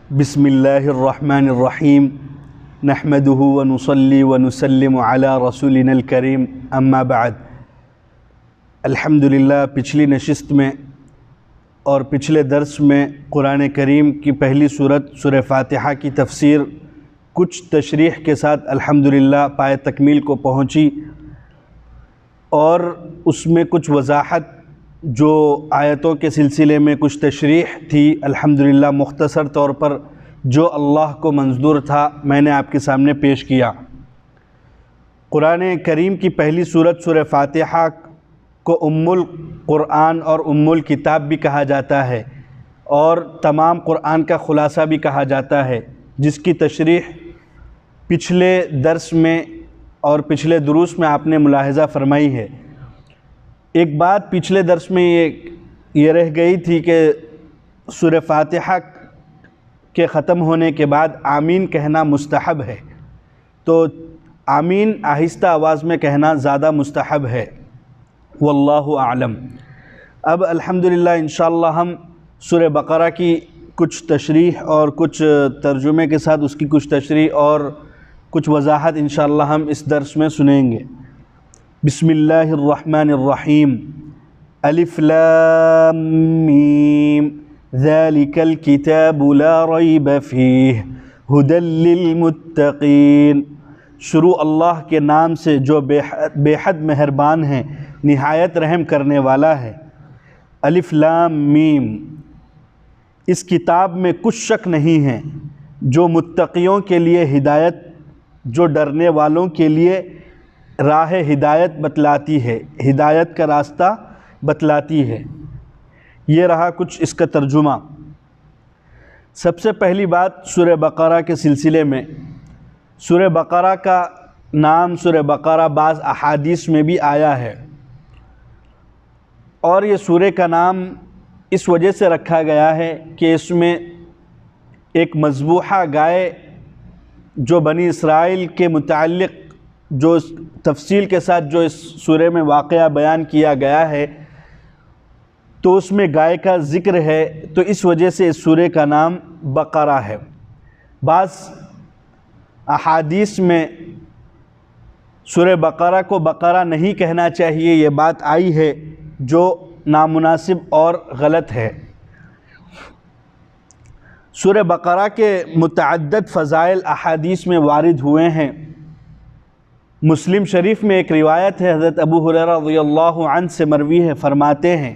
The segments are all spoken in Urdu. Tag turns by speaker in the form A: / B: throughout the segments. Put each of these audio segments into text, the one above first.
A: بسم اللہ الرحمن الرحیم نحمده ونصلی ونسلم علی رسولنا الکریم اما بعد۔ الحمدللہ پچھلی نشست میں اور پچھلے درس میں قرآن کریم کی پہلی سورت سورہ فاتحہ کی تفسیر کچھ تشریح کے ساتھ الحمدللہ پائے تکمیل کو پہنچی، اور اس میں کچھ وضاحت جو آیتوں کے سلسلے میں کچھ تشریح تھی الحمدللہ مختصر طور پر جو اللہ کو منظور تھا میں نے آپ کے سامنے پیش کیا۔ قرآن کریم کی پہلی سورت سورہ فاتحہ کو ام القرآن اور ام الکتاب بھی کہا جاتا ہے، اور تمام قرآن کا خلاصہ بھی کہا جاتا ہے، جس کی تشریح پچھلے درس میں اور پچھلے دروس میں آپ نے ملاحظہ فرمائی ہے۔ ایک بات پچھلے درس میں یہ رہ گئی تھی کہ سورہ فاتحہ کے ختم ہونے کے بعد آمین کہنا مستحب ہے، تو آمین آہستہ آواز میں کہنا زیادہ مستحب ہے، واللہ اعلم۔ اب الحمدللہ انشاءاللہ ہم سورہ بقرہ کی کچھ تشریح اور کچھ ترجمے کے ساتھ اس کی کچھ تشریح اور کچھ وضاحت انشاءاللہ ہم اس درس میں سنیں گے۔ بسم اللہ الرحمن الرحیم۔ الف لام میم ذالک الکتاب لا ریب فیہ ھدی للمتقین۔ شروع اللہ کے نام سے جو بے حد مہربان ہیں، نہایت رحم کرنے والا ہے۔ الف لام میم، اس کتاب میں کچھ شک نہیں ہے، جو متقیوں کے لیے ہدایت، جو ڈرنے والوں کے لیے راہ ہدایت بتلاتی ہے، ہدایت کا راستہ بتلاتی ہے۔ یہ رہا کچھ اس کا ترجمہ۔ سب سے پہلی بات سورہ بقرہ کے سلسلے میں، سورہ بقرہ کا نام سورہ بقرہ بعض احادیث میں بھی آیا ہے، اور یہ سورہ کا نام اس وجہ سے رکھا گیا ہے کہ اس میں ایک مذبوحہ گائے جو بنی اسرائیل کے متعلق جو تفصیل کے ساتھ جو اس سورہ میں واقعہ بیان کیا گیا ہے، تو اس میں گائے کا ذکر ہے، تو اس وجہ سے اس سورہ کا نام بقرہ ہے۔ بعض احادیث میں سورہ بقرہ کو بقرہ نہیں کہنا چاہیے، یہ بات آئی ہے جو نامناسب اور غلط ہے۔ سورہ بقرہ کے متعدد فضائل احادیث میں وارد ہوئے ہیں۔ مسلم شریف میں ایک روایت ہے، حضرت ابو ہریرہ رضی اللہ عنہ سے مروی ہے، فرماتے ہیں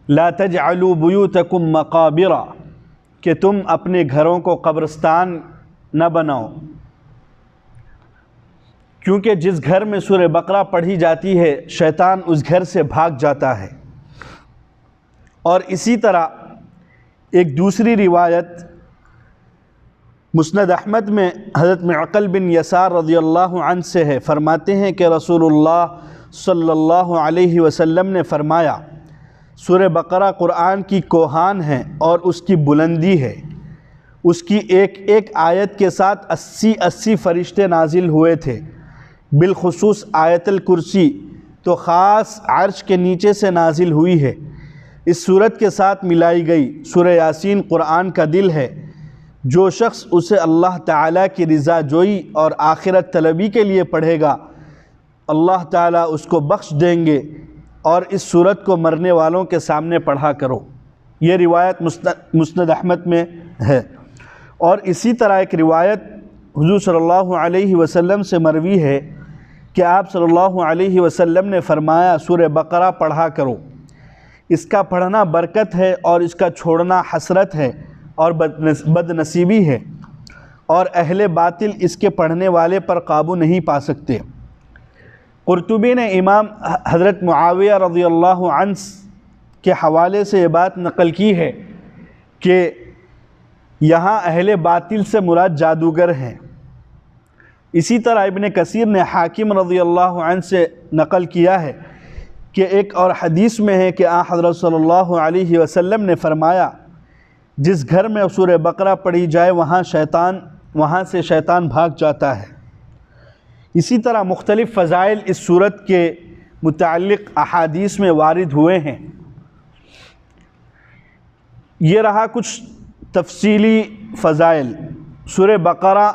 A: لا تجعلوا بیوتکم مقابر، کہ تم اپنے گھروں کو قبرستان نہ بناؤ، کیونکہ جس گھر میں سورہ بقرہ پڑھی جاتی ہے شیطان اس گھر سے بھاگ جاتا ہے۔ اور اسی طرح ایک دوسری روایت مسند احمد میں حضرت معقل بن یسار رضی اللہ عنہ سے ہے، فرماتے ہیں کہ رسول اللہ صلی اللہ علیہ وسلم نے فرمایا سورہ بقرہ قرآن کی کوہان ہے اور اس کی بلندی ہے، اس کی ایک ایک آیت کے ساتھ 80 فرشتے نازل ہوئے تھے، بالخصوص آیت الکرسی تو خاص عرش کے نیچے سے نازل ہوئی ہے، اس سورت کے ساتھ ملائی گئی۔ سورہ یاسین قرآن کا دل ہے، جو شخص اسے اللہ تعالیٰ کی رضا جوئی اور آخرت طلبی کے لیے پڑھے گا اللہ تعالیٰ اس کو بخش دیں گے، اور اس سورت کو مرنے والوں کے سامنے پڑھا کرو۔ یہ روایت مسند احمد میں ہے۔ اور اسی طرح ایک روایت حضور صلی اللہ علیہ وسلم سے مروی ہے کہ آپ صلی اللہ علیہ وسلم نے فرمایا سورہ بقرہ پڑھا کرو، اس کا پڑھنا برکت ہے اور اس کا چھوڑنا حسرت ہے اور بد نصیبی ہے، اور اہل باطل اس کے پڑھنے والے پر قابو نہیں پا سکتے۔ قرطبی نے امام حضرت معاویہ رضی اللہ عنہ کے حوالے سے یہ بات نقل کی ہے کہ یہاں اہل باطل سے مراد جادوگر ہیں۔ اسی طرح ابن کثیر نے حاکم رضی اللہ عنہ سے نقل کیا ہے کہ ایک اور حدیث میں ہے کہ حضرت صلی اللہ علیہ وسلم نے فرمایا جس گھر میں سورہ بقرہ پڑھی جائے وہاں سے شیطان بھاگ جاتا ہے۔ اسی طرح مختلف فضائل اس سورت کے متعلق احادیث میں وارد ہوئے ہیں۔ یہ رہا کچھ تفصیلی فضائل، سورہ بقرہ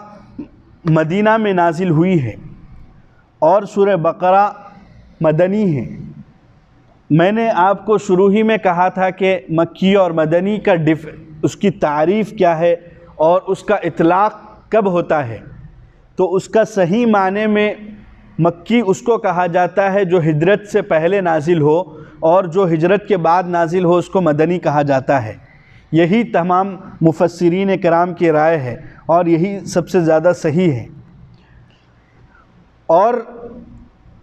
A: مدینہ میں نازل ہوئی ہے اور سورہ بقرہ مدنی ہے۔ میں نے آپ کو شروع ہی میں کہا تھا کہ مکی اور مدنی کا اس کی تعریف کیا ہے اور اس کا اطلاق کب ہوتا ہے، تو اس کا صحیح معنی میں مکی اس کو کہا جاتا ہے جو ہجرت سے پہلے نازل ہو، اور جو ہجرت کے بعد نازل ہو اس کو مدنی کہا جاتا ہے۔ یہی تمام مفسرین کرام کی رائے ہے اور یہی سب سے زیادہ صحیح ہے۔ اور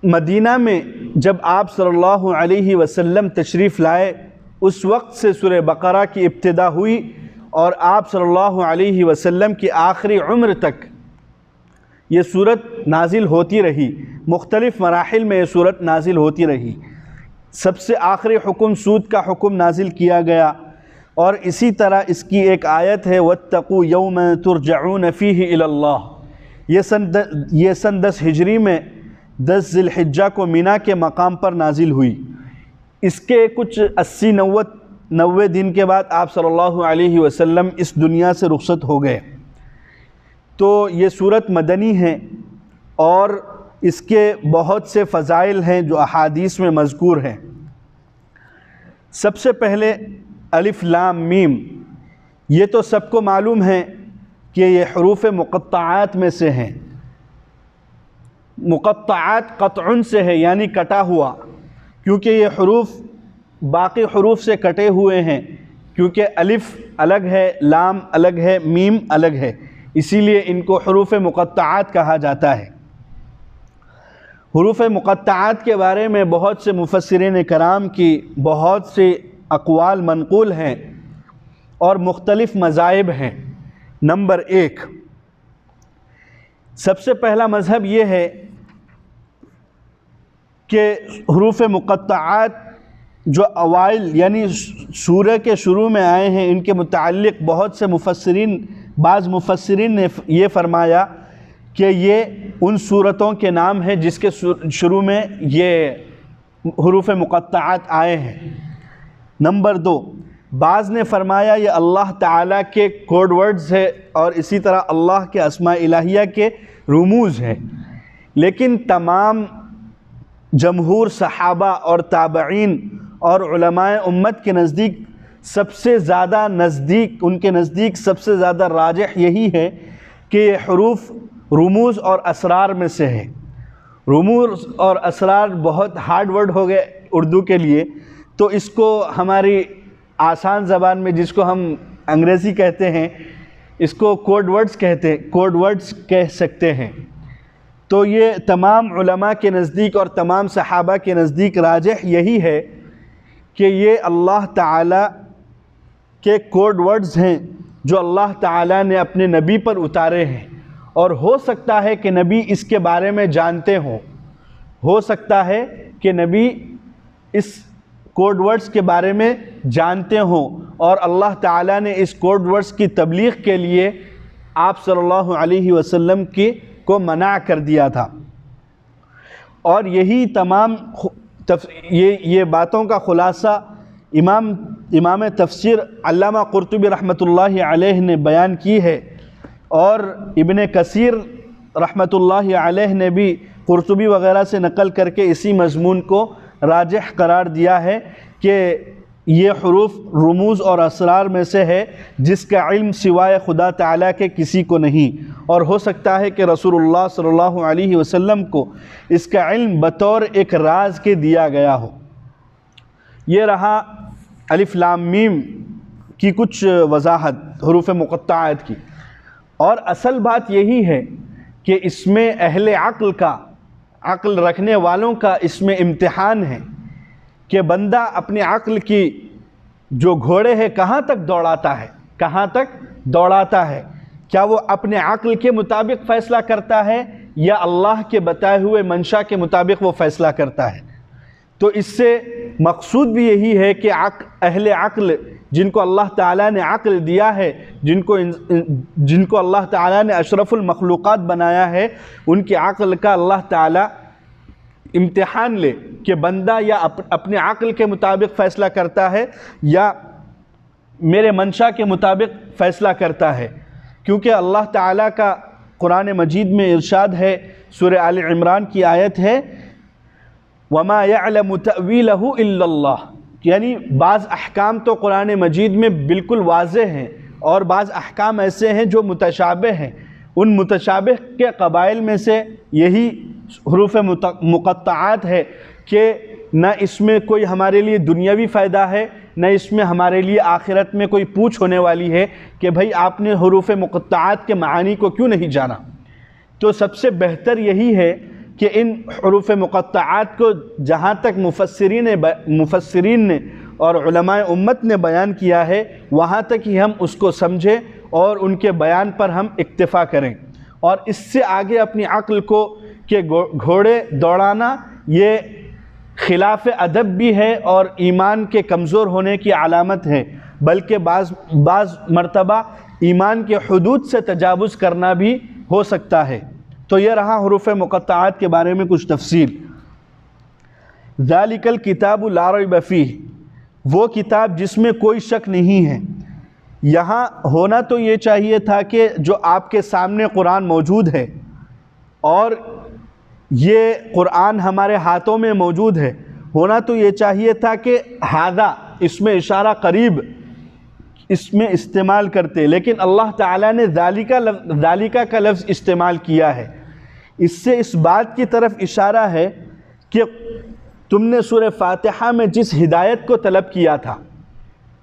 A: مدینہ میں جب آپ صلی اللہ علیہ وسلم تشریف لائے اس وقت سے سورہ بقرہ کی ابتدا ہوئی اور آپ صلی اللہ علیہ وسلم کی آخری عمر تک یہ صورت نازل ہوتی رہی، مختلف مراحل میں یہ صورت نازل ہوتی رہی۔ سب سے آخری حکم سود کا حکم نازل کیا گیا، اور اسی طرح اس کی ایک آیت ہے وَاتَّقُوا يَوْمًا تُرْجَعُونَ فِيهِ إِلَى اللَّهِ، یہ سن 10 ہجری میں 10 ذی الحجہ کو مینا کے مقام پر نازل ہوئی۔ اس کے کچھ 80-90 دن کے بعد آپ صلی اللہ علیہ وسلم اس دنیا سے رخصت ہو گئے۔ تو یہ صورت مدنی ہے اور اس کے بہت سے فضائل ہیں جو احادیث میں مذکور ہیں۔ سب سے پہلے الف لام میم، یہ تو سب کو معلوم ہے کہ یہ حروف مقطعات میں سے ہیں۔ مقطعات قطعن سے ہے یعنی کٹا ہوا، کیونکہ یہ حروف باقی حروف سے کٹے ہوئے ہیں، کیونکہ الف الگ ہے، لام الگ ہے، میم الگ ہے، اسی لیے ان کو حروف مقطعات کہا جاتا ہے۔ حروف مقطعات کے بارے میں بہت سے مفسرین کرام کی بہت سے اقوال منقول ہیں اور مختلف مذاہب ہیں۔ نمبر 1، سب سے پہلا مذہب یہ ہے کہ حروف مقطعات جو اوائل یعنی سورہ کے شروع میں آئے ہیں ان کے متعلق بہت سے بعض مفسرین نے یہ فرمایا کہ یہ ان سورتوں کے نام ہیں جس کے شروع میں یہ حروف مقطعات آئے ہیں۔ نمبر 2، بعض نے فرمایا یہ اللہ تعالیٰ کے کوڈ ورڈز ہے اور اسی طرح اللہ کے اسماء الہیہ کے رموز ہیں، لیکن تمام جمہور صحابہ اور تابعین اور علماء امت کے نزدیک سب سے زیادہ ان کے نزدیک سب سے زیادہ راجح یہی ہے کہ یہ حروف رموز اور اسرار میں سے ہے۔ رموز اور اسرار بہت ہارڈ ورڈ ہو گئے اردو کے لیے، تو اس کو ہماری آسان زبان میں جس کو ہم انگریزی کہتے ہیں اس کو کوڈ ورڈز کہہ سکتے ہیں۔ تو یہ تمام علماء کے نزدیک اور تمام صحابہ کے نزدیک راجح یہی ہے کہ یہ اللہ تعالیٰ کے کوڈ ورڈز ہیں جو اللہ تعالیٰ نے اپنے نبی پر اتارے ہیں، اور ہو سکتا ہے کہ نبی اس کے بارے میں جانتے ہوں، ہو سکتا ہے کہ نبی اس کوڈ ورڈز کے بارے میں جانتے ہوں اور اللہ تعالیٰ نے اس کوڈ ورڈز کی تبلیغ کے لیے آپ صلی اللہ علیہ وسلم کو منع کر دیا تھا۔ اور یہی تمام یہ باتوں کا خلاصہ امام تفسیر علامہ قرطبی رحمۃ اللہ علیہ نے بیان کی ہے، اور ابن کثیر رحمۃ اللہ علیہ نے بھی قرطبی وغیرہ سے نقل کر کے اسی مضمون کو راجح قرار دیا ہے کہ یہ حروف رموز اور اسرار میں سے ہے جس کا علم سوائے خدا تعالیٰ کے کسی کو نہیں، اور ہو سکتا ہے کہ رسول اللہ صلی اللہ علیہ وسلم کو اس کا علم بطور ایک راز کے دیا گیا ہو۔ یہ رہا الف لام میم کی کچھ وضاحت حروف مقطعات کی، اور اصل بات یہی ہے کہ اس میں اہل عقل رکھنے والوں کا اس میں امتحان ہے کہ بندہ اپنی عقل کی جو گھوڑے ہے کہاں تک دوڑاتا ہے، کیا وہ اپنے عقل کے مطابق فیصلہ کرتا ہے یا اللہ کے بتائے ہوئے منشا کے مطابق وہ فیصلہ کرتا ہے۔ تو اس سے مقصود بھی یہی ہے کہ اہل عقل جن کو اللہ تعالیٰ نے عقل دیا ہے، جن کو اللہ تعالیٰ نے اشرف المخلوقات بنایا ہے، ان کی عقل کا اللہ تعالیٰ امتحان لے کہ بندہ یا اپنے عقل کے مطابق فیصلہ کرتا ہے یا میرے منشا کے مطابق فیصلہ کرتا ہے، کیونکہ اللہ تعالیٰ کا قرآن مجید میں ارشاد ہے، سورہ آل عمران کی آیت ہے وَمَا يَعْلَمُ تَأْوِيلَهُ إِلَّا اللَّهُ، یعنی بعض احکام تو قرآن مجید میں بالکل واضح ہیں اور بعض احکام ایسے ہیں جو متشابہ ہیں۔ ان متشابہ کے قبائل میں سے یہی حروف مقطعات ہے کہ نہ اس میں کوئی ہمارے لیے دنیاوی فائدہ ہے، نہ اس میں ہمارے لیے آخرت میں کوئی پوچھ ہونے والی ہے کہ بھئی آپ نے حروف مقطعات کے معانی کو کیوں نہیں جانا۔ تو سب سے بہتر یہی ہے کہ ان حروف مقطعات کو جہاں تک مفسرین نے اور علماء امت نے بیان کیا ہے وہاں تک ہی ہم اس کو سمجھیں اور ان کے بیان پر ہم اکتفا کریں، اور اس سے آگے اپنی عقل کو کہ گھوڑے دوڑانا یہ خلاف ادب بھی ہے اور ایمان کے کمزور ہونے کی علامت ہے، بلکہ بعض مرتبہ ایمان کے حدود سے تجاوز کرنا بھی ہو سکتا ہے۔ تو یہ رہا حروف مقطعات کے بارے میں کچھ تفصیل۔ ذَلِكَ الْكِتَابُ لَا رَيْبَ فِيهِ، وہ کتاب جس میں کوئی شک نہیں ہے۔ یہاں ہونا تو یہ چاہیے تھا کہ جو آپ کے سامنے قرآن موجود ہے اور یہ قرآن ہمارے ہاتھوں میں موجود ہے، ہونا تو یہ چاہیے تھا کہ ہذا اس میں اشارہ قریب اس میں استعمال کرتے، لیکن اللہ تعالیٰ نے ذالکہ کا لفظ استعمال کیا ہے۔ اس سے اس بات کی طرف اشارہ ہے کہ تم نے سورہ فاتحہ میں جس ہدایت کو طلب کیا تھا،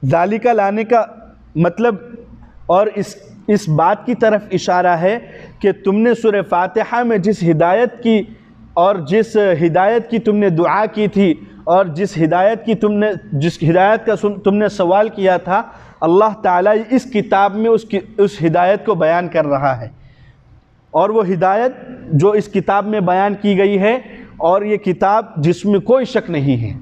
A: ذالکہ لانے کا مطلب اور اس بات کی طرف اشارہ ہے کہ تم نے سورہ فاتحہ میں جس ہدایت کی تم نے دعا کی تھی اور جس ہدایت کا تم نے سوال کیا تھا، اللہ تعالیٰ اس کتاب میں اس ہدایت کو بیان کر رہا ہے، اور وہ ہدایت جو اس کتاب میں بیان کی گئی ہے اور یہ کتاب جس میں کوئی شک نہیں ہے،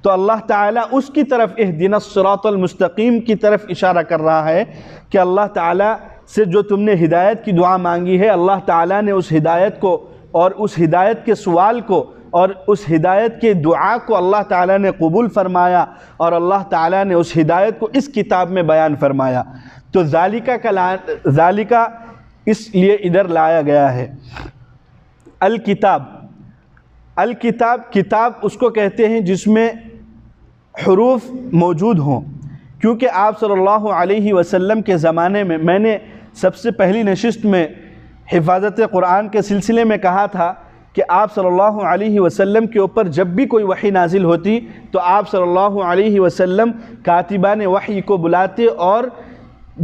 A: تو اللہ تعالیٰ اس کی طرف اہدنا الصراط المستقیم کی طرف اشارہ کر رہا ہے کہ اللہ تعالیٰ سے جو تم نے ہدایت کی دعا مانگی ہے، اللہ تعالیٰ نے اس ہدایت کو اور اس ہدایت کے سوال کو اور اس ہدایت کے دعا کو اللہ تعالیٰ نے قبول فرمایا، اور اللہ تعالیٰ نے اس ہدایت کو اس کتاب میں بیان فرمایا۔ تو ذالکہ اس لیے ادھر لایا گیا ہے۔ کتاب اس کو کہتے ہیں جس میں حروف موجود ہوں، کیونکہ آپ صلی اللہ علیہ وسلم کے زمانے میں نے سب سے پہلی نشست میں حفاظت قرآن کے سلسلے میں کہا تھا کہ آپ صلی اللہ علیہ وسلم کے اوپر جب بھی کوئی وحی نازل ہوتی تو آپ صلی اللہ علیہ وسلم کاتبان وحی کو بلاتے، اور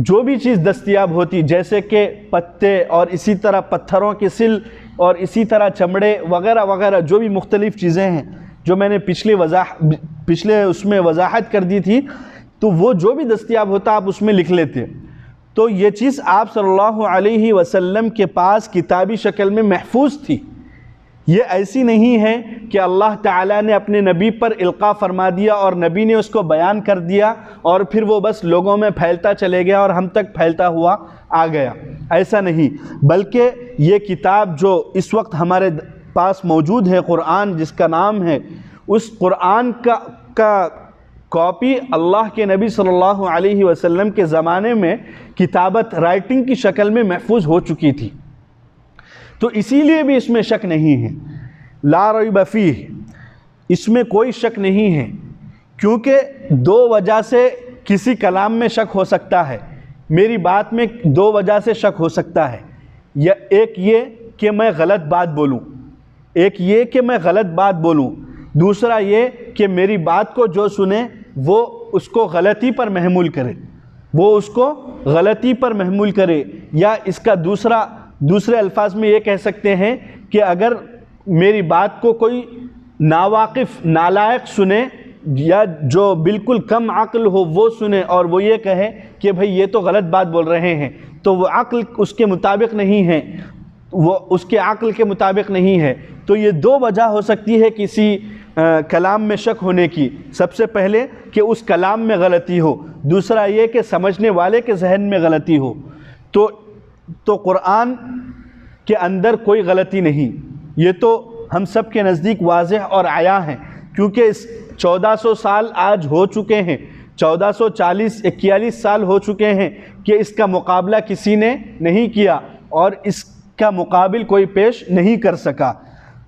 A: جو بھی چیز دستیاب ہوتی جیسے کہ پتے اور اسی طرح پتھروں کے سل اور اسی طرح چمڑے وغیرہ وغیرہ جو بھی مختلف چیزیں ہیں جو میں نے پچھلے اس میں وضاحت کر دی تھی، تو وہ جو بھی دستیاب ہوتا آپ اس میں لکھ لیتے۔ تو یہ چیز آپ صلی اللہ علیہ وسلم کے پاس کتابی شکل میں محفوظ تھی۔ یہ ایسی نہیں ہے کہ اللہ تعالیٰ نے اپنے نبی پر القاء فرما دیا اور نبی نے اس کو بیان کر دیا اور پھر وہ بس لوگوں میں پھیلتا چلے گیا اور ہم تک پھیلتا ہوا آ گیا، ایسا نہیں، بلکہ یہ کتاب جو اس وقت ہمارے پاس موجود ہے، قرآن جس کا نام ہے، اس قرآن کا کاپی اللہ کے نبی صلی اللہ علیہ وسلم کے زمانے میں کتابت رائٹنگ کی شکل میں محفوظ ہو چکی تھی، تو اسی لیے بھی اس میں شک نہیں ہے۔ لا ریب فیہ، اس میں کوئی شک نہیں ہے، کیونکہ دو وجہ سے کسی کلام میں شک ہو سکتا ہے، میری بات میں دو وجہ سے شک ہو سکتا ہے، یا ایک یہ کہ میں غلط بات بولوں، دوسرا یہ کہ میری بات کو جو سنے وہ اس کو غلطی پر محمول کرے، یا اس کا دوسرے الفاظ میں یہ کہہ سکتے ہیں کہ اگر میری بات کو کوئی ناواقف نالائق سنے یا جو بالکل کم عقل ہو وہ سنے اور وہ یہ کہے کہ بھئی یہ تو غلط بات بول رہے ہیں، تو وہ عقل اس کے مطابق نہیں ہے، وہ اس کے عقل کے مطابق نہیں ہے، تو یہ دو وجہ ہو سکتی ہے کسی کلام میں شک ہونے کی۔ سب سے پہلے کہ اس کلام میں غلطی ہو، دوسرا یہ کہ سمجھنے والے کے ذہن میں غلطی ہو۔ تو قرآن کے اندر کوئی غلطی نہیں، یہ تو ہم سب کے نزدیک واضح اور عیاں ہیں، کیونکہ 1400 سال آج ہو چکے ہیں 1440-41 سال ہو چکے ہیں کہ اس کا مقابلہ کسی نے نہیں کیا اور اس کا مقابل کوئی پیش نہیں کر سکا،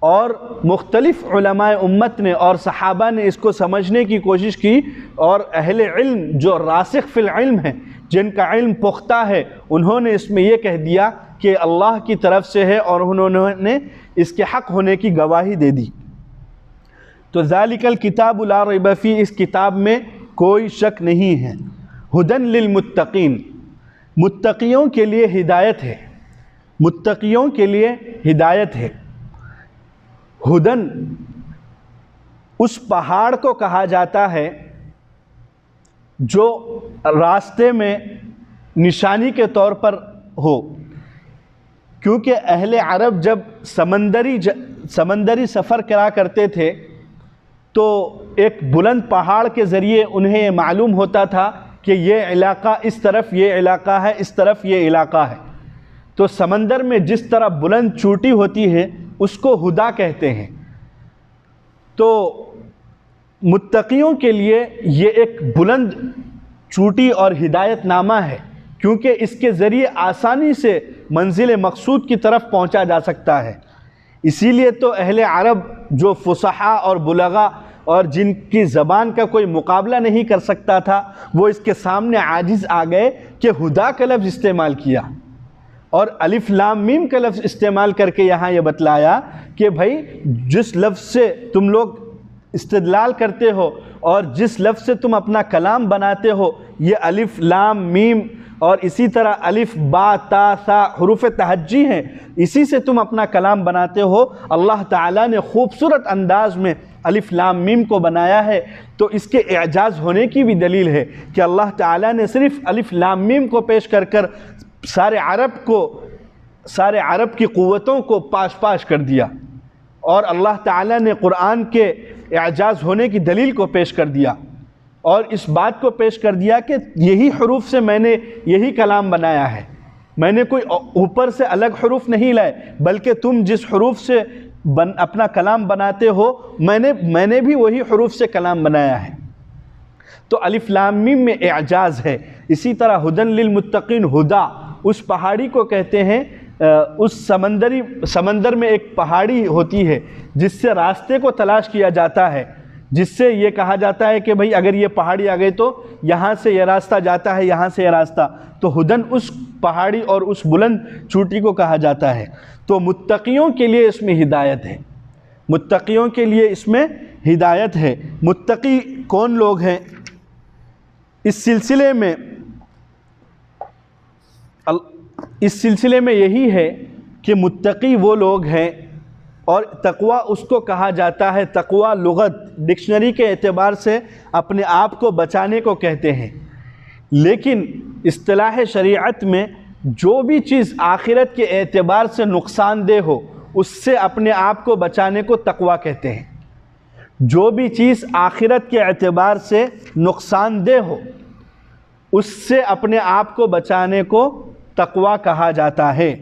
A: اور مختلف علماء امت نے اور صحابہ نے اس کو سمجھنے کی کوشش کی، اور اہل علم جو راسخ فی العلم ہیں، جن کا علم پختہ ہے، انہوں نے اس میں یہ کہہ دیا کہ اللہ کی طرف سے ہے، اور انہوں نے اس کے حق ہونے کی گواہی دے دی۔ تو ذالک الکتاب لا ریب فیہ، اس کتاب میں کوئی شک نہیں ہے۔ ھدی للمتقین، متقیوں کے لیے ہدایت ہے، متقیوں کے لیے ہدایت ہے۔ ھدی اس پہاڑ کو کہا جاتا ہے جو راستے میں نشانی کے طور پر ہو، کیونکہ اہل عرب جب سمندری سفر کرا کرتے تھے تو ایک بلند پہاڑ کے ذریعے انہیں یہ معلوم ہوتا تھا کہ یہ علاقہ اس طرف یہ علاقہ ہے، اس طرف یہ علاقہ ہے۔ تو سمندر میں جس طرح بلند چوٹی ہوتی ہے اس کو ہدا کہتے ہیں۔ تو متقیوں کے لیے یہ ایک بلند چوٹی اور ہدایت نامہ ہے، کیونکہ اس کے ذریعے آسانی سے منزل مقصود کی طرف پہنچا جا سکتا ہے۔ اسی لیے تو اہل عرب جو فصحاء اور بلغاء اور جن کی زبان کا کوئی مقابلہ نہیں کر سکتا تھا، وہ اس کے سامنے عاجز آ گئے کہ ہدا کا لفظ استعمال کیا اور الف لام میم کا لفظ استعمال کر کے یہاں یہ بتلایا کہ بھائی جس لفظ سے تم لوگ استدلال کرتے ہو اور جس لفظ سے تم اپنا کلام بناتے ہو، یہ الف لام میم اور اسی طرح الف با تا ثا حروف تہجی ہیں، اسی سے تم اپنا کلام بناتے ہو۔ اللہ تعالیٰ نے خوبصورت انداز میں الف لام میم کو بنایا ہے، تو اس کے اعجاز ہونے کی بھی دلیل ہے کہ اللہ تعالیٰ نے صرف الف لام میم کو پیش کر کر سارے عرب کی قوتوں کو پاش کر دیا، اور اللہ تعالیٰ نے قرآن کے اعجاز ہونے کی دلیل کو پیش کر دیا، اور اس بات کو پیش کر دیا کہ یہی حروف سے میں نے یہی کلام بنایا ہے، میں نے کوئی اوپر سے الگ حروف نہیں لائے، بلکہ تم جس حروف سے اپنا کلام بناتے ہو میں نے بھی وہی حروف سے کلام بنایا ہے۔ تو الف لام میم میں اعجاز ہے۔ اسی طرح ھدی للمتقین، ہدا اس پہاڑی کو کہتے ہیں، اس سمندر میں ایک پہاڑی ہوتی ہے جس سے راستے کو تلاش کیا جاتا ہے، جس سے یہ کہا جاتا ہے کہ بھئی اگر یہ پہاڑی آ گئی تو یہاں سے یہ راستہ جاتا ہے، یہاں سے یہ راستہ، تو ھدی اس پہاڑی اور اس بلند چوٹی کو کہا جاتا ہے۔ تو متقیوں کے لیے اس میں ہدایت ہے، متقیوں کے لیے اس میں ہدایت ہے۔ متقی کون لوگ ہیں؟ اس سلسلے میں یہی ہے کہ متقی وہ لوگ ہیں، اور تقوی اس کو کہا جاتا ہے، تقوی لغت ڈکشنری کے اعتبار سے اپنے آپ کو بچانے کو کہتے ہیں، لیکن اصطلاح شریعت میں جو بھی چیز آخرت کے اعتبار سے نقصان دہ ہو اس سے اپنے آپ کو بچانے کو تقوی کہتے ہیں۔ جو بھی چیز آخرت کے اعتبار سے نقصان دہ ہو اس سے اپنے آپ کو بچانے کو تقوی کہا جاتا ہے۔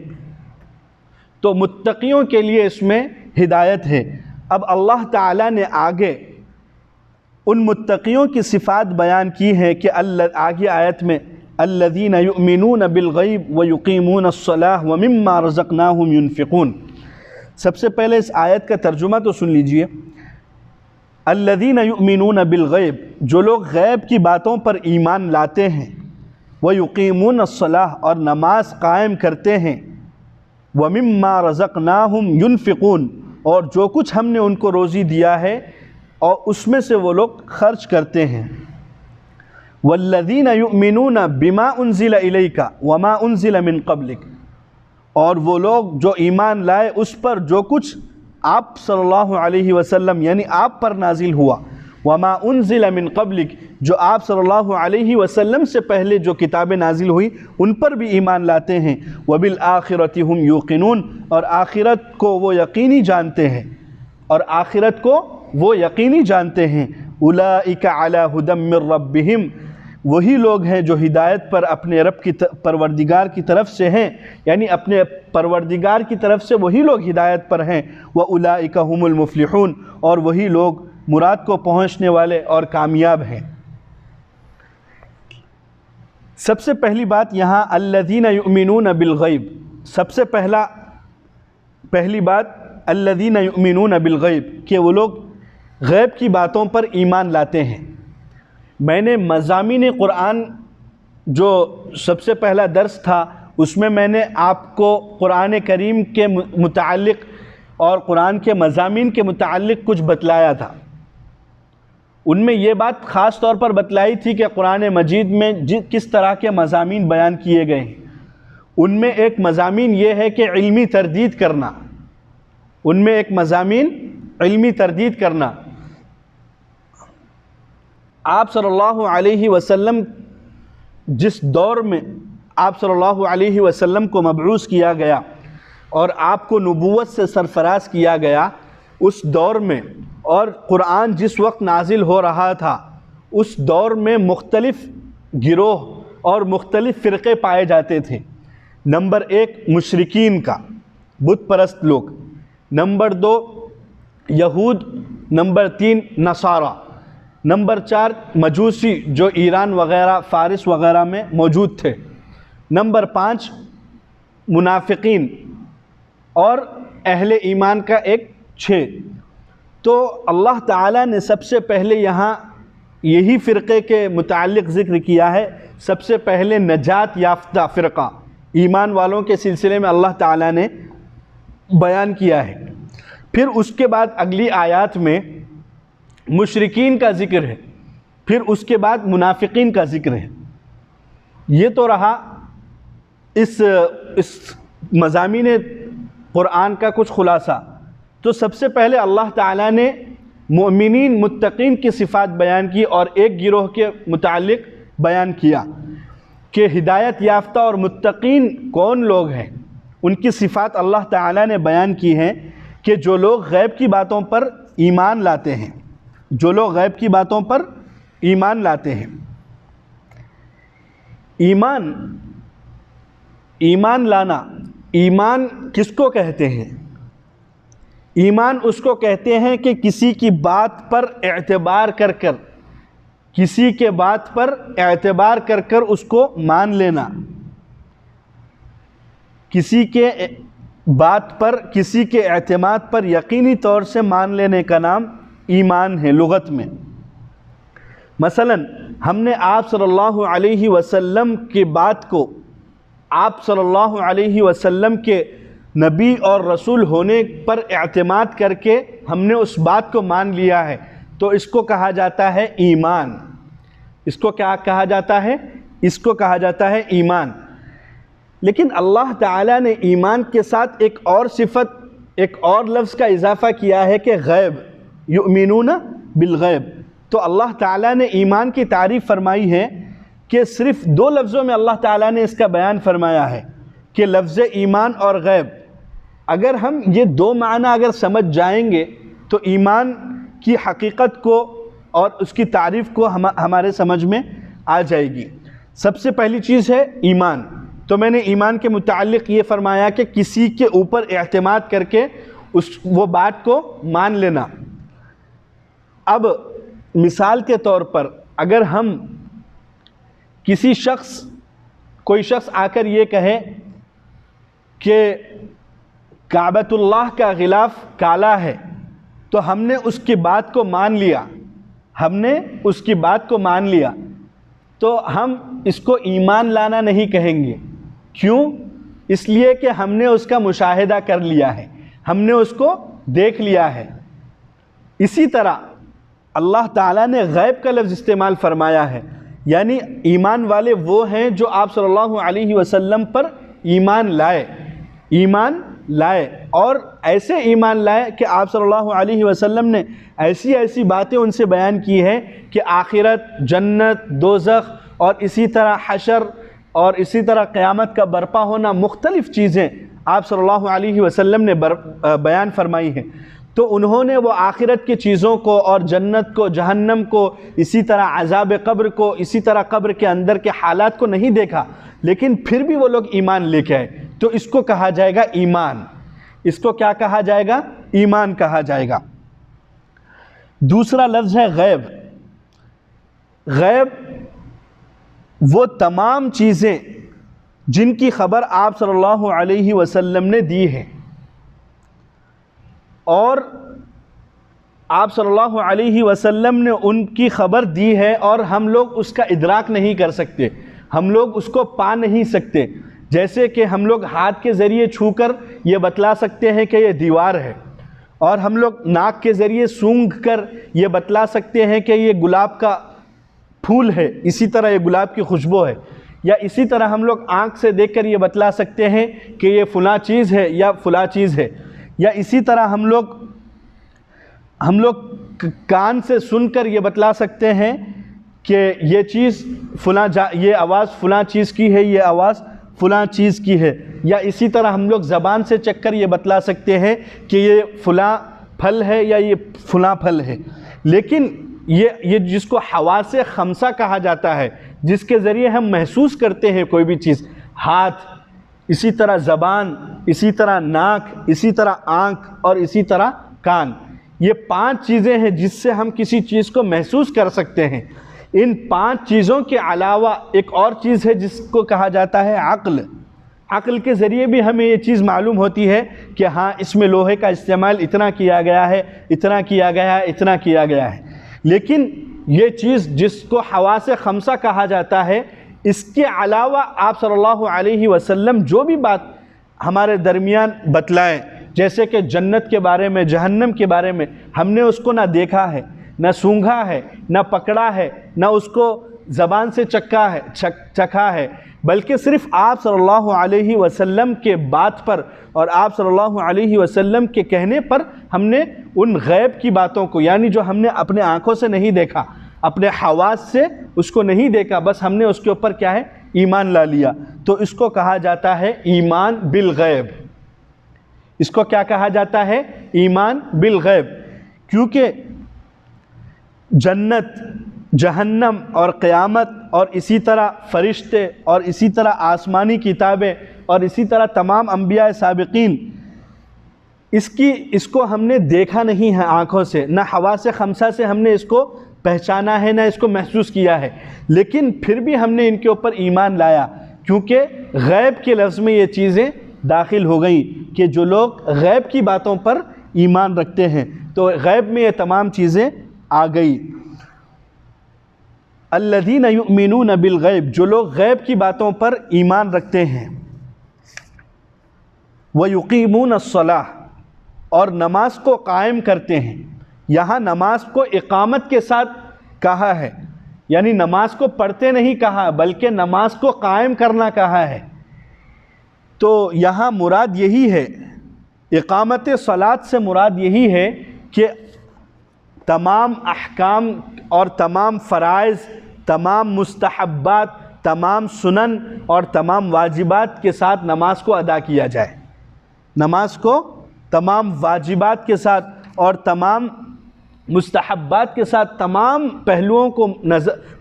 A: تو متقیوں کے لیے اس میں ہدایت ہے۔ اب اللہ تعالیٰ نے آگے ان متقیوں کی صفات بیان کی ہیں کہ آگے آیت میں الذین یؤمنون بالغیب ویقیمون الصلاۃ ومما رزقناہم ینفقون۔ سب سے پہلے اس آیت کا ترجمہ تو سن لیجئے۔ الذین یؤمنون بالغیب، جو لوگ غیب کی باتوں پر ایمان لاتے ہیں، ویقیمون الصلاۃ اور نماز قائم کرتے ہیں، ومما رزقناہم ینفقون اور جو کچھ ہم نے ان کو روزی دیا ہے اور اس میں سے وہ لوگ خرچ کرتے ہیں۔ والذین یؤمنون بما انزل الیک وما انزل من قبلک، اور وہ لوگ جو ایمان لائے اس پر جو کچھ آپ صلی اللہ علیہ وسلم یعنی آپ پر نازل ہوا، وما انزل من قبلک جو آپ صلی اللہ علیہ وسلم سے پہلے جو کتابیں نازل ہوئی ان پر بھی ایمان لاتے ہیں، وبالآخرۃ ہم یوقنون اور آخرت کو وہ یقینی جانتے ہیں، اور آخرت کو وہ یقینی جانتے ہیں۔ اولئک علی ھدی من ربہم، وہی لوگ ہیں جو ہدایت پر اپنے رب کی پروردگار کی طرف سے ہیں، یعنی اپنے پروردگار کی طرف سے وہی لوگ ہدایت پر ہیں۔ وَأُولَئِكَ هُمُ الْمُفْلِحُونَ اور وہی لوگ مراد کو پہنچنے والے اور کامیاب ہیں۔ سب سے پہلی بات یہاں الذین یؤمنون بالغیب، سب سے پہلی بات الذین یؤمنون بالغیب کہ وہ لوگ غیب کی باتوں پر ایمان لاتے ہیں۔ میں نے مضامین قرآن جو سب سے پہلا درس تھا اس میں نے آپ کو قرآن کریم کے متعلق اور قرآن کے مضامین کے متعلق کچھ بتلایا تھا۔ ان میں یہ بات خاص طور پر بتلائی تھی کہ قرآن مجید میں کس طرح کے مضامین بیان کیے گئے ہیں۔ ان میں ایک مضامین یہ ہے کہ علمی تردید کرنا، ان میں ایک مضامین علمی تردید کرنا۔ آپ صلی اللہ علیہ وسلم جس دور میں آپ صلی اللہ علیہ وسلم کو مبعوث کیا گیا اور آپ کو نبوت سے سرفراز کیا گیا، اس دور میں اور قرآن جس وقت نازل ہو رہا تھا اس دور میں مختلف گروہ اور مختلف فرقے پائے جاتے تھے۔ نمبر 1 مشرکین کا، بت پرست لوگ، نمبر 2 یہود، نمبر 3 نصارہ، نمبر 4 مجوسی جو ایران وغیرہ فارس وغیرہ میں موجود تھے، نمبر 5 منافقین، اور اہل ایمان کا ایک 6۔ تو اللہ تعالیٰ نے سب سے پہلے یہاں یہی فرقے کے متعلق ذکر کیا ہے۔ سب سے پہلے نجات یافتہ فرقہ ایمان والوں کے سلسلے میں اللہ تعالیٰ نے بیان کیا ہے۔ پھر اس کے بعد اگلی آیات میں مشرکین کا ذکر ہے، پھر اس کے بعد منافقین کا ذکر ہے۔ یہ تو رہا اس مضامین قرآن کا کچھ خلاصہ۔ تو سب سے پہلے اللہ تعالیٰ نے مؤمنین متقین کی صفات بیان کی اور ایک گروہ کے متعلق بیان کیا کہ ہدایت یافتہ اور متقین کون لوگ ہیں۔ ان کی صفات اللہ تعالیٰ نے بیان کی ہیں کہ جو لوگ غیب کی باتوں پر ایمان لاتے ہیں، جو لوگ غیب کی باتوں پر ایمان لاتے ہیں۔ ایمان لانا، ایمان کس کو کہتے ہیں؟ ایمان اس کو کہتے ہیں کہ کسی کی بات پر اعتبار کر کر، کسی کے بات پر اعتبار کر کر اس کو مان لینا، کسی کے بات پر، کسی کے اعتماد پر یقینی طور سے مان لینے کا نام ایمان ہے لغت میں۔ مثلا ہم نے آپ صلی اللہ علیہ وسلم کی بات کو، آپ صلی اللہ علیہ وسلم کے نبی اور رسول ہونے پر اعتماد کر کے ہم نے اس بات کو مان لیا ہے، تو اس کو کہا جاتا ہے ایمان۔ اس کو کیا کہا جاتا ہے؟ اس کو کہا جاتا ہے ایمان۔ لیکن اللہ تعالیٰ نے ایمان کے ساتھ ایک اور صفت، ایک اور لفظ کا اضافہ کیا ہے کہ غیب، یؤمنون بالغیب۔ تو اللہ تعالیٰ نے ایمان کی تعریف فرمائی ہے کہ صرف 2 لفظوں میں اللہ تعالیٰ نے اس کا بیان فرمایا ہے کہ لفظ ایمان اور غیب۔ اگر ہم یہ 2 معنی اگر سمجھ جائیں گے تو ایمان کی حقیقت کو اور اس کی تعریف کو ہمارے سمجھ میں آ جائے گی۔ سب سے پہلی چیز ہے ایمان۔ تو میں نے ایمان کے متعلق یہ فرمایا کہ کسی کے اوپر اعتماد کر کے وہ بات کو مان لینا۔ اب مثال کے طور پر اگر ہم کوئی شخص آ کر یہ کہے کہ کعبۃ اللہ کا غلاف کالا ہے، تو ہم نے اس کی بات کو مان لیا، ہم نے اس کی بات کو مان لیا، تو ہم اس کو ایمان لانا نہیں کہیں گے۔ کیوں؟ اس لیے کہ ہم نے اس کا مشاہدہ کر لیا ہے، ہم نے اس کو دیکھ لیا ہے۔ اسی طرح اللہ تعالیٰ نے غیب کا لفظ استعمال فرمایا ہے، یعنی ایمان والے وہ ہیں جو آپ صلی اللہ علیہ وسلم پر ایمان لائے اور ایسے ایمان لائے کہ آپ صلی اللہ علیہ وسلم نے ایسی باتیں ان سے بیان کی ہے کہ آخرت، جنت، دوزخ اور اسی طرح حشر اور اسی طرح قیامت کا برپا ہونا، مختلف چیزیں آپ صلی اللہ علیہ وسلم نے بیان فرمائی ہیں۔ تو انہوں نے وہ آخرت کی چیزوں کو اور جنت کو، جہنم کو، اسی طرح عذاب قبر کو، اسی طرح قبر کے اندر کے حالات کو نہیں دیکھا، لیکن پھر بھی وہ لوگ ایمان لے کے آئے، تو اس کو کہا جائے گا ایمان۔ اس کو کیا کہا جائے گا؟ ایمان کہا جائے گا۔ دوسرا لفظ ہے غیب۔ غیب وہ تمام چیزیں جن کی خبر آپ صلی اللہ علیہ وسلم نے دی ہے، اور آپ صلی اللہ علیہ وسلم نے ان کی خبر دی ہے اور ہم لوگ اس کا ادراک نہیں کر سکتے، ہم لوگ اس کو پا نہیں سکتے۔ جیسے کہ ہم لوگ ہاتھ کے ذریعے چھو کر یہ بتلا سکتے ہیں کہ یہ دیوار ہے، اور ہم لوگ ناک کے ذریعے سونگھ کر یہ بتلا سکتے ہیں کہ یہ گلاب کا پھول ہے، اسی طرح یہ گلاب کی خوشبو ہے، یا اسی طرح ہم لوگ آنکھ سے دیکھ کر یہ بتلا سکتے ہیں کہ یہ فلاں چیز ہے یا فلاں چیز ہے، یا اسی طرح ہم لوگ کان سے سن کر یہ بتلا سکتے ہیں کہ یہ چیز یہ آواز فلاں چیز کی ہے، یہ آواز فلاں چیز کی ہے، یا اسی طرح ہم لوگ زبان سے چکھ کر یہ بتلا سکتے ہیں کہ یہ فلاں پھل ہے یا یہ فلاں پھل ہے۔ لیکن یہ جس کو حواس خمسہ کہا جاتا ہے، جس کے ذریعے ہم محسوس کرتے ہیں کوئی بھی چیز، ہاتھ، اسی طرح زبان، اسی طرح ناک، اسی طرح آنکھ اور اسی طرح کان، یہ 5 چیزیں ہیں جس سے ہم کسی چیز کو محسوس کر سکتے ہیں۔ ان 5 چیزوں کے علاوہ ایک اور چیز ہے جس کو کہا جاتا ہے عقل۔ عقل کے ذریعے بھی ہمیں یہ چیز معلوم ہوتی ہے کہ ہاں اس میں لوہے کا استعمال اتنا کیا گیا ہے، اتنا کیا گیا ہے، اتنا کیا گیا ہے۔ لیکن یہ چیز جس کو حواس خمسہ کہا جاتا ہے، اس کے علاوہ آپ صلی اللہ علیہ وسلم جو بھی بات ہمارے درمیان بتلائیں، جیسے کہ جنت کے بارے میں، جہنم کے بارے میں، ہم نے اس کو نہ دیکھا ہے، نہ سونگھا ہے، نہ پکڑا ہے، نہ اس کو زبان سے چکھا ہے، بلکہ صرف آپ صلی اللہ علیہ وسلم کے بات پر اور آپ صلی اللہ علیہ وسلم کے کہنے پر ہم نے ان غیب کی باتوں کو، یعنی جو ہم نے اپنے آنکھوں سے نہیں دیکھا، اپنے حواس سے اس کو نہیں دیکھا، بس ہم نے اس کے اوپر کیا ہے، ایمان لا لیا، تو اس کو کہا جاتا ہے ایمان بالغیب۔ اس کو کیا کہا جاتا ہے؟ ایمان بالغیب۔ کیونکہ جنت، جہنم اور قیامت اور اسی طرح فرشتے اور اسی طرح آسمانی کتابیں اور اسی طرح تمام انبیاء سابقین، اس کو ہم نے دیکھا نہیں ہے آنکھوں سے، نہ حواس خمسہ سے ہم نے اس کو پہچانا ہے، نہ اس کو محسوس کیا ہے، لیکن پھر بھی ہم نے ان کے اوپر ایمان لایا، کیونکہ غیب کے لفظ میں یہ چیزیں داخل ہو گئیں کہ جو لوگ غیب کی باتوں پر ایمان رکھتے ہیں، تو غیب میں یہ تمام چیزیں آ گئی۔ الذین یؤمنون بالغیب، جو لوگ غیب کی باتوں پر ایمان رکھتے ہیں، ویقیمون الصلاۃ، اور نماز کو قائم کرتے ہیں۔ یہاں نماز کو اقامت کے ساتھ کہا ہے، یعنی نماز کو پڑھتے نہیں کہا بلکہ نماز کو قائم کرنا کہا ہے۔ تو یہاں مراد یہی ہے، اقامت صلاۃ سے مراد یہی ہے کہ تمام احکام اور تمام فرائض، تمام مستحبات، تمام سنن اور تمام واجبات کے ساتھ نماز کو ادا کیا جائے۔ نماز کو تمام واجبات کے ساتھ اور تمام مستحبات کے ساتھ تمام پہلوؤں کو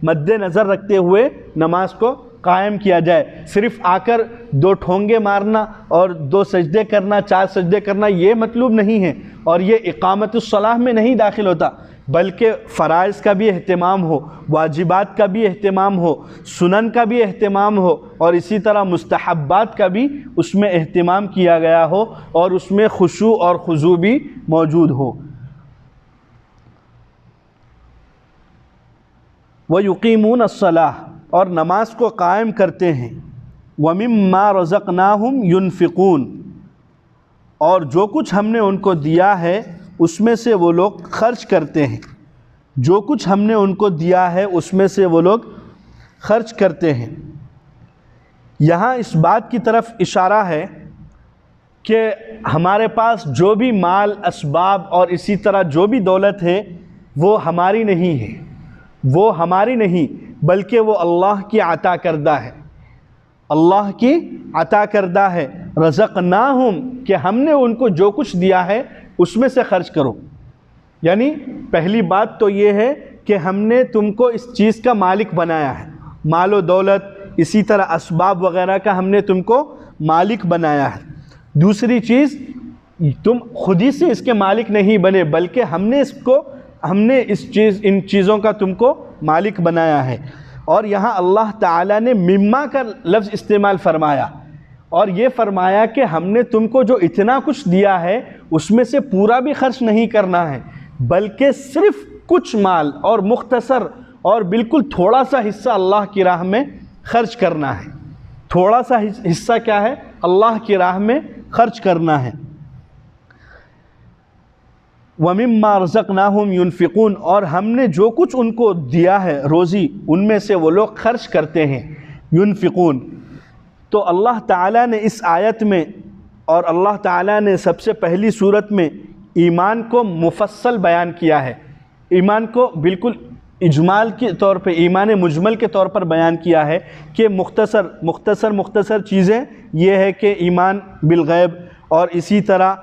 A: مد نظر رکھتے ہوئے نماز کو قائم کیا جائے۔ صرف آ کر 2 ٹھونگے مارنا اور 2 سجدے کرنا، 4 سجدے کرنا، یہ مطلوب نہیں ہے، اور یہ اقامت الصلاۃ میں نہیں داخل ہوتا، بلکہ فرائض کا بھی اہتمام ہو، واجبات کا بھی اہتمام ہو، سنن کا بھی اہتمام ہو، اور اسی طرح مستحبات کا بھی اس میں اہتمام کیا گیا ہو، اور اس میں خشوع اور خضوع بھی موجود ہو۔ وَيُقِيمُونَ الصَّلَاةَ، اور نماز کو قائم کرتے ہیں۔ وَمِمَّا رَزَقْنَاهُمْ يُنْفِقُونَ، اور جو کچھ ہم نے ان کو دیا ہے اس میں سے وہ لوگ خرچ کرتے ہیں۔ جو کچھ ہم نے ان کو دیا ہے اس میں سے وہ لوگ خرچ کرتے ہیں۔ یہاں اس بات کی طرف اشارہ ہے کہ ہمارے پاس جو بھی مال، اسباب اور اسی طرح جو بھی دولت ہے وہ ہماری نہیں ہے، وہ ہماری نہیں بلکہ وہ اللہ کی عطا کردہ ہے، اللہ کی عطا کردہ ہے۔ رزقناہم، کہ ہم نے ان کو جو کچھ دیا ہے اس میں سے خرچ کرو۔ یعنی پہلی بات تو یہ ہے کہ ہم نے تم کو اس چیز کا مالک بنایا ہے، مال و دولت اسی طرح اسباب وغیرہ کا ہم نے تم کو مالک بنایا ہے۔ دوسری چیز، تم خود ہی سے اس کے مالک نہیں بنے بلکہ ہم نے ان چیزوں کا تم کو مالک بنایا ہے۔ اور یہاں اللہ تعالیٰ نے مما کا لفظ استعمال فرمایا اور یہ فرمایا کہ ہم نے تم کو جو اتنا کچھ دیا ہے اس میں سے پورا بھی خرچ نہیں کرنا ہے، بلکہ صرف کچھ مال اور مختصر اور بالکل تھوڑا سا حصہ اللہ کی راہ میں خرچ کرنا ہے۔ تھوڑا سا حصہ کیا ہے؟ اللہ کی راہ میں خرچ کرنا ہے۔ وَمِمَّا رَزَقْنَاهُمْ يُنْفِقُونَ، اور ہم نے جو کچھ ان کو دیا ہے روزی ان میں سے وہ لوگ خرچ کرتے ہیں۔ ينفقون، تو اللہ تعالیٰ نے اس آیت میں اور اللہ تعالیٰ نے سب سے پہلی صورت میں ایمان کو مفصل بیان کیا ہے، ایمان کو بالکل اجمال کے طور پہ، ایمان مجمل کے طور پر بیان کیا ہے کہ مختصر چیزیں یہ ہے کہ ایمان بالغیب، اور اسی طرح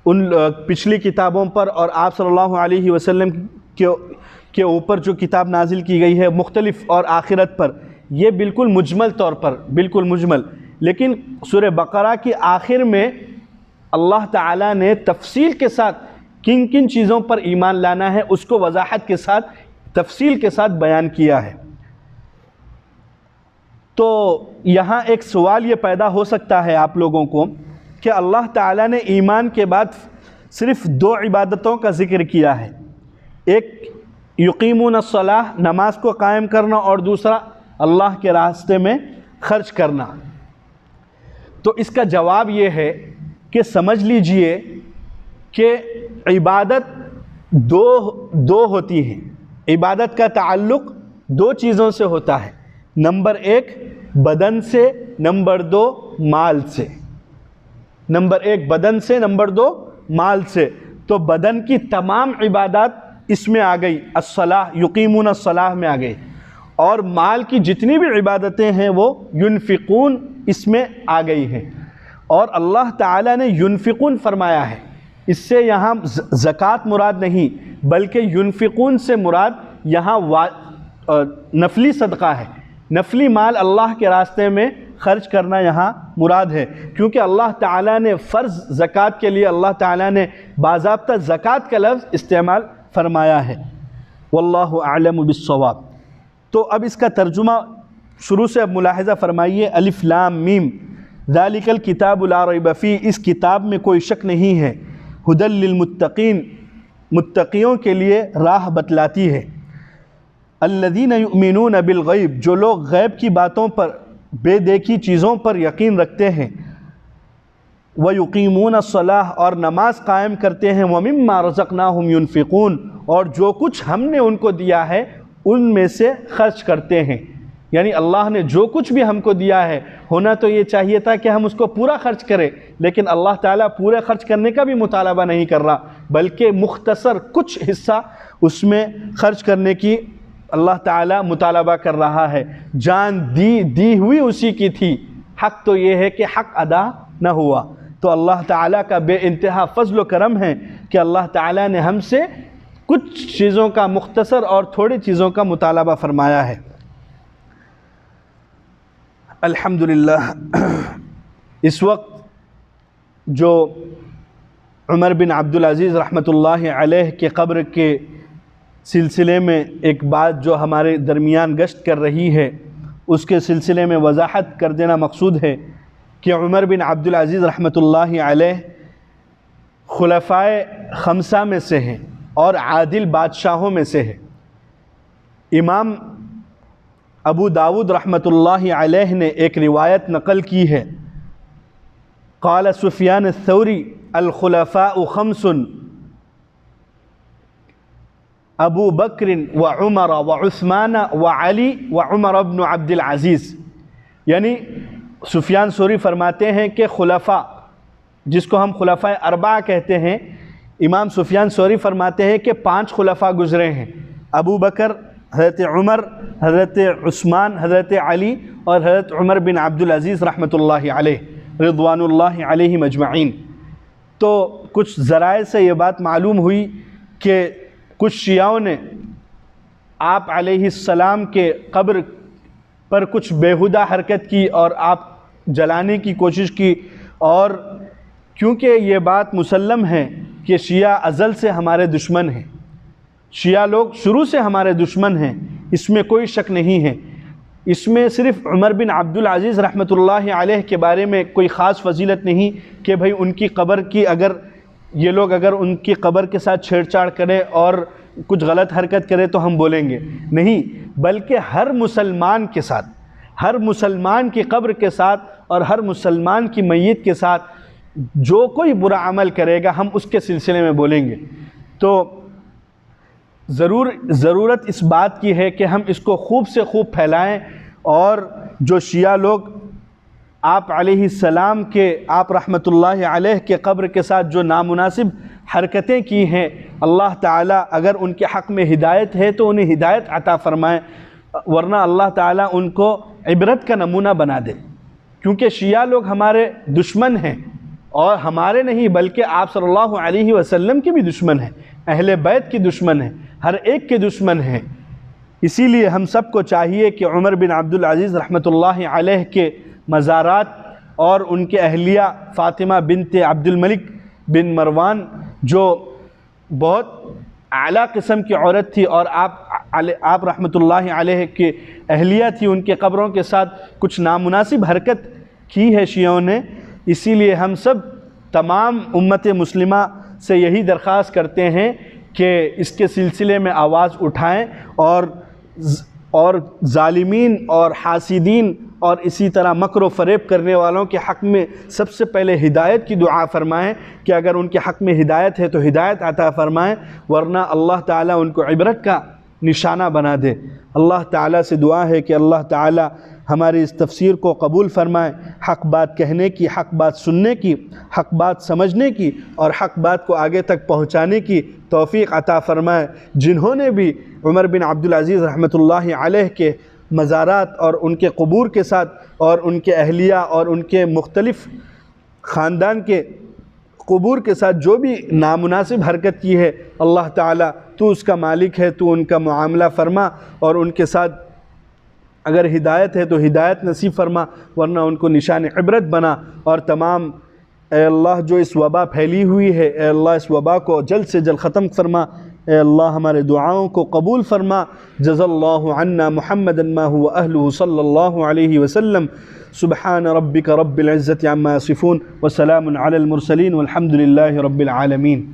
A: ان پچھلی کتابوں پر اور آپ صلی اللہ علیہ وسلم کے اوپر جو کتاب نازل کی گئی ہے مختلف، اور آخرت پر، یہ بالکل مجمل طور پر، بالکل مجمل۔ لیکن سورہ بقرہ کی آخر میں اللہ تعالیٰ نے تفصیل کے ساتھ کن کن چیزوں پر ایمان لانا ہے اس کو وضاحت کے ساتھ، تفصیل کے ساتھ بیان کیا ہے۔ تو یہاں ایک سوال یہ پیدا ہو سکتا ہے آپ لوگوں کو کہ اللہ تعالیٰ نے ایمان کے بعد صرف دو عبادتوں کا ذکر کیا ہے، ایک یقیمون الصلاۃ، نماز کو قائم کرنا، اور دوسرا اللہ کے راستے میں خرچ کرنا۔ تو اس کا جواب یہ ہے کہ سمجھ لیجئے کہ عبادت دو ہوتی ہیں، عبادت کا تعلق دو چیزوں سے ہوتا ہے، نمبر ایک بدن سے، نمبر دو مال سے۔ نمبر ایک بدن سے، نمبر دو مال سے۔ تو بدن کی تمام عبادات اس میں آ گئی، الصلاۃ، یقیمون الصلاۃ میں آ گئی، اور مال کی جتنی بھی عبادتیں ہیں وہ ينفقون اس میں آ گئی ہیں۔ اور اللہ تعالیٰ نے ينفقون فرمایا ہے، اس سے یہاں زکوٰۃ مراد نہیں بلکہ ينفقون سے مراد یہاں نفلی صدقہ ہے، نفلی مال اللہ کے راستے میں خرچ کرنا یہاں مراد ہے، کیونکہ اللہ تعالیٰ نے فرض زکوٰۃ کے لیے اللہ تعالیٰ نے باضابطہ زکوٰۃ کا لفظ استعمال فرمایا ہے۔ واللہ اعلم بالصواب۔ تو اب اس کا ترجمہ شروع سے اب ملاحظہ فرمائیے، الف لام میم، ذالک الکتاب لا ریب فیہ، اس کتاب میں کوئی شک نہیں ہے، ھدی للمتقین، متقیوں کے لیے راہ بتلاتی ہے، الذین یؤمنون بالغیب، جو لوگ غیب کی باتوں پر، بے دیکھی چیزوں پر یقین رکھتے ہیں، وَيُقِيمُونَ الصَّلَاةَ، اور نماز قائم کرتے ہیں، وَمِمَّا رَزَقْنَاهُمْ يُنْفِقُونَ، اور جو کچھ ہم نے ان کو دیا ہے ان میں سے خرچ کرتے ہیں۔ یعنی اللہ نے جو کچھ بھی ہم کو دیا ہے، ہونا تو یہ چاہیے تھا کہ ہم اس کو پورا خرچ کریں، لیکن اللہ تعالیٰ پورے خرچ کرنے کا بھی مطالبہ نہیں کر رہا، بلکہ مختصر کچھ حصہ اس میں خرچ کرنے کی اللہ تعالیٰ مطالبہ کر رہا ہے۔ جان دی ہوئی اسی کی تھی، حق تو یہ ہے کہ حق ادا نہ ہوا۔ تو اللہ تعالیٰ کا بے انتہا فضل و کرم ہے کہ اللہ تعالیٰ نے ہم سے کچھ چیزوں کا مختصر اور تھوڑی چیزوں کا مطالبہ فرمایا ہے۔ الحمدللہ اس وقت جو عمر بن عبدالعزیز رحمۃ اللہ علیہ کے قبر کے سلسلے میں ایک بات جو ہمارے درمیان گشت کر رہی ہے، اس کے سلسلے میں وضاحت کر دینا مقصود ہے کہ عمر بن عبدالعزیز رحمۃ اللہ علیہ خلفائے خمسہ میں سے ہیں اور عادل بادشاہوں میں سے ہے۔ امام ابو داود رحمۃ اللہ علیہ نے ایک روایت نقل کی ہے، قال سفیان الثوری الخلفاء خمس، ابو بکر وعمر وعثمان وعلی وعمر بن عبد العزیز۔ یعنی سفیان ثوری فرماتے ہیں کہ خلفاء، جس کو ہم خلفاء اربعہ کہتے ہیں، امام سفیان ثوری فرماتے ہیں کہ 5 خلفاء گزرے ہیں، ابو بکر، حضرت عمر، حضرت عثمان، حضرت علی اور حضرت عمر بن عبدالعزیز رحمۃ اللہ علیہ رضوان اللہ علیہم اجمعین۔ تو کچھ ذرائع سے یہ بات معلوم ہوئی کہ کچھ شیعوں نے آپ علیہ السلام کے قبر پر کچھ بیہودہ حرکت کی اور آپ جلانے کی کوشش کی، اور کیونکہ یہ بات مسلم ہے کہ شیعہ ازل سے ہمارے دشمن ہیں، شیعہ لوگ شروع سے ہمارے دشمن ہیں، اس میں کوئی شک نہیں ہے، اس میں صرف عمر بن عبدالعزیز رحمۃ اللہ علیہ کے بارے میں کوئی خاص فضیلت نہیں کہ بھئی ان کی قبر کی یہ لوگ اگر ان کی قبر کے ساتھ چھیڑ چھاڑ کرے اور کچھ غلط حرکت کرے تو ہم بولیں گے، نہیں، بلکہ ہر مسلمان کے ساتھ، ہر مسلمان کی قبر کے ساتھ اور ہر مسلمان کی میت کے ساتھ جو کوئی برا عمل کرے گا ہم اس کے سلسلے میں بولیں گے۔ تو ضرورت اس بات کی ہے کہ ہم اس کو خوب سے خوب پھیلائیں، اور جو شیعہ لوگ آپ علیہ السلام کے، آپ رحمۃ اللہ علیہ کے قبر کے ساتھ جو نامناسب حرکتیں کی ہیں، اللہ تعالیٰ اگر ان کے حق میں ہدایت ہے تو انہیں ہدایت عطا فرمائیں، ورنہ اللہ تعالیٰ ان کو عبرت کا نمونہ بنا دے، کیونکہ شیعہ لوگ ہمارے دشمن ہیں، اور ہمارے نہیں بلکہ آپ صلی اللہ علیہ وسلم کے بھی دشمن ہیں، اہل بیت کی دشمن ہیں، ہر ایک کے دشمن ہیں۔ اسی لیے ہم سب کو چاہیے کہ عمر بن عبدالعزیز رحمۃ اللہ علیہ کے مزارات اور ان کے اہلیہ فاطمہ بنت عبد الملک بن مروان جو بہت اعلیٰ قسم کی عورت تھی اور آپ رحمۃ اللہ علیہ کے اہلیہ تھی، ان کے قبروں کے ساتھ کچھ نامناسب حرکت کی ہے شیعوں نے، اسی لیے ہم سب تمام امت مسلمہ سے یہی درخواست کرتے ہیں کہ اس کے سلسلے میں آواز اٹھائیں، اور ظالمین اور حاسدین اور اسی طرح مکر و فریب کرنے والوں کے حق میں سب سے پہلے ہدایت کی دعا فرمائیں کہ اگر ان کے حق میں ہدایت ہے تو ہدایت عطا فرمائیں، ورنہ اللہ تعالیٰ ان کو عبرت کا نشانہ بنا دے۔ اللہ تعالیٰ سے دعا ہے کہ اللہ تعالیٰ ہماری اس تفسیر کو قبول فرمائے، حق بات کہنے کی، حق بات سننے کی، حق بات سمجھنے کی اور حق بات کو آگے تک پہنچانے کی توفیق عطا فرمائے۔ جنہوں نے بھی عمر بن عبدالعزیز رحمۃ اللہ علیہ کے مزارات اور ان کے قبور کے ساتھ اور ان کے اہلیہ اور ان کے مختلف خاندان کے قبور کے ساتھ جو بھی نامناسب حرکت کی ہے، اللہ تعالیٰ تو اس کا مالک ہے، تو ان کا معاملہ فرما، اور ان کے ساتھ اگر ہدایت ہے تو ہدایت نصیب فرما، ورنہ ان کو نشان عبرت بنا۔ اور تمام اے اللہ جو اس وبا پھیلی ہوئی ہے، اے اللہ اس وبا کو جلد سے جلد ختم فرما، اے اللہ ہمارے دعاؤں کو قبول فرما۔ جزا اللہ عنا محمدا ما هو اہلہ صلی اللہ علیہ وسلم۔ سبحان ربک رب العزت عما یصفون وسلام علی المرسلین والحمد للہ رب العالمین۔